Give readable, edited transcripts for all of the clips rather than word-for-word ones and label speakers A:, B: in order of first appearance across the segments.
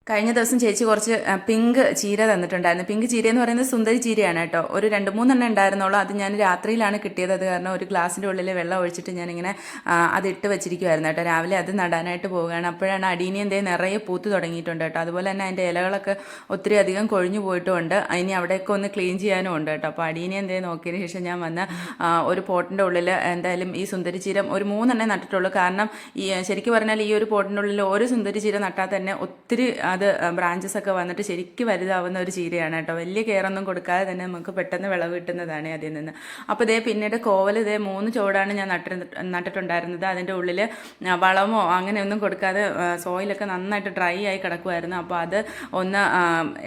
A: കഴിഞ്ഞ ദിവസം ചേച്ചി കുറച്ച് പിങ്ക് ചീര തന്നിട്ടുണ്ടായിരുന്നു. പിങ്ക് ചീര എന്ന് പറയുന്നത് സുന്ദരി ചീരയാണ് കേട്ടോ. ഒരു 2-3 ഉണ്ടായിരുന്നുള്ളൂ. അത് ഞാൻ രാത്രിയിലാണ് കിട്ടിയത്. അത് കാരണം ഒരു ഗ്ലാസിൻ്റെ ഉള്ളിൽ വെള്ളം ഒഴിച്ചിട്ട് ഞാനിങ്ങനെ അതിട്ട് വെച്ചിരിക്കുമായിരുന്നു കേട്ടോ. രാവിലെ അത് നടാനായിട്ട് പോവുകയാണ്. അപ്പോഴാണ് അടീനി എന്തേ നിറയെ പൂത്ത് തുടങ്ങിയിട്ടുണ്ട് കേട്ടോ. അതുപോലെ തന്നെ അതിൻ്റെ ഇലകളൊക്കെ ഒത്തിരി അധികം കൊഴിഞ്ഞു പോയിട്ടുമുണ്ട്. ഇനി അവിടെയൊക്കെ ഒന്ന് ക്ലീൻ ചെയ്യാനും ഉണ്ട് കേട്ടോ. അപ്പോൾ അടീനി എന്തേ നോക്കിയതിന് ശേഷം ഞാൻ വന്ന് ഒരു പോട്ടിൻ്റെ ഉള്ളിൽ എന്തായാലും ഈ സുന്ദരി ചീര ഒരു 3 നട്ടിട്ടുള്ളൂ. കാരണം ശരിക്കും പറഞ്ഞാൽ ഈ ഒരു പോട്ടിൻ്റെ ഉള്ളിൽ ഒരു സുന്ദരി ചീര നട്ടാൽ തന്നെ ഒത്തിരി അത് ബ്രാഞ്ചസ് ഒക്കെ വന്നിട്ട് ശരിക്കും വലുതാവുന്ന ഒരു ചീരയാണ് കേട്ടോ. വലിയ കെയറൊന്നും കൊടുക്കാതെ തന്നെ നമുക്ക് പെട്ടെന്ന് വിളവ് കിട്ടുന്നതാണ് അതിൽ നിന്ന്. അപ്പോൾ ഇതേ പിന്നീട് കോവൽ 3 ചുവടാണ് ഞാൻ നട്ടിട്ടുണ്ടായിരുന്നത്. അതിൻ്റെ ഉള്ളിൽ വളമോ അങ്ങനെയൊന്നും കൊടുക്കാതെ സോയിലൊക്കെ നന്നായിട്ട് ഡ്രൈ ആയി കിടക്കുമായിരുന്നു. അപ്പോൾ അത് ഒന്ന്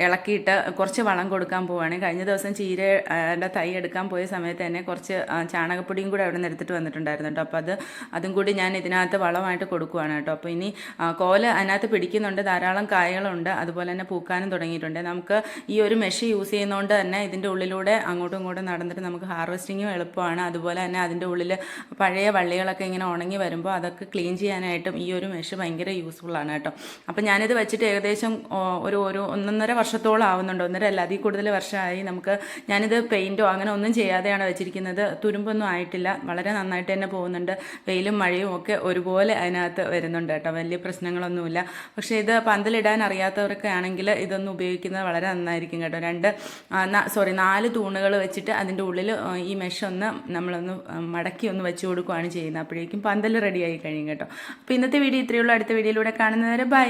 A: ഇളക്കിയിട്ട് കുറച്ച് വളം കൊടുക്കാൻ പോവുകയാണ്. കഴിഞ്ഞ ദിവസം ചീരയുടെ തൈ എടുക്കാൻ പോയ സമയത്ത് തന്നെ കുറച്ച് ചാണകപ്പൊടിയും കൂടെ അവിടെ നിന്ന് എടുത്തിട്ട് വന്നിട്ടുണ്ടായിരുന്നു കേട്ടോ. അപ്പോൾ അതും കൂടി ഞാൻ ഇതിനകത്ത് വളമായിട്ട് കൊടുക്കുകയാണ് കേട്ടോ. അപ്പോൾ ഇനി കോല് അതിനകത്ത് പിടിക്കുന്നുണ്ട്, ധാരാളം കായകളുണ്ട്, അതുപോലെ തന്നെ പൂക്കാനും തുടങ്ങിയിട്ടുണ്ട്. നമുക്ക് ഈ ഒരു മെഷ് യൂസ് ചെയ്യുന്നതുകൊണ്ട് തന്നെ ഇതിൻ്റെ ഉള്ളിലൂടെ അങ്ങോട്ടും ഇങ്ങോട്ടും നടന്നിട്ട് നമുക്ക് ഹാർവെസ്റ്റിങ്ങും എളുപ്പമാണ്. അതുപോലെ തന്നെ അതിൻ്റെ ഉള്ളിൽ പഴയ വള്ളികളൊക്കെ ഇങ്ങനെ ഉണങ്ങി വരുമ്പോൾ അതൊക്കെ ക്ലീൻ ചെയ്യാനായിട്ടും ഈ ഒരു മെഷ് ഭയങ്കര യൂസ്ഫുള്ളാണ് കേട്ടോ. അപ്പോൾ ഞാനിത് വെച്ചിട്ട് ഏകദേശം ഒരു 1.5 വർഷത്തോളം ആവുന്നുണ്ട്. 1.5 അല്ല, അതിൽ കൂടുതൽ വർഷമായി. ഞാനിത് പെയിൻറ്റോ അങ്ങനെ ഒന്നും ചെയ്യാതെയാണ് വെച്ചിരിക്കുന്നത്. തുരുമ്പൊന്നും ആയിട്ടില്ല, വളരെ നന്നായിട്ട് തന്നെ പോകുന്നുണ്ട്. വെയിലും മഴയും ഒക്കെ ഒരുപോലെ അതിനകത്ത് വരുന്നുണ്ട് കേട്ടോ. വലിയ പ്രശ്നങ്ങളൊന്നുമില്ല. പക്ഷേ ഇത് പന്തലിടാൻ അറിയാത്തവരൊക്കെ ആണെങ്കിൽ ഇതൊന്നും ഉപയോഗിക്കുന്നത് വളരെ നന്നായിരിക്കും കേട്ടോ. 4 തൂണുകൾ വെച്ചിട്ട് അതിൻ്റെ ഉള്ളിൽ ഈ മെഷ് നമ്മളൊന്ന് മടക്കി ഒന്ന് വെച്ച് കൊടുക്കുകയാണ് ചെയ്യുന്നത്. അപ്പോഴേക്കും പന്തൽ റെഡിയായി കഴിയും കേട്ടോ. അപ്പോൾ ഇന്നത്തെ വീഡിയോ ഇത്രയേ ഉള്ളൂ. അടുത്ത വീഡിയോയിലൂടെ കാണുന്നവരെ ബൈ.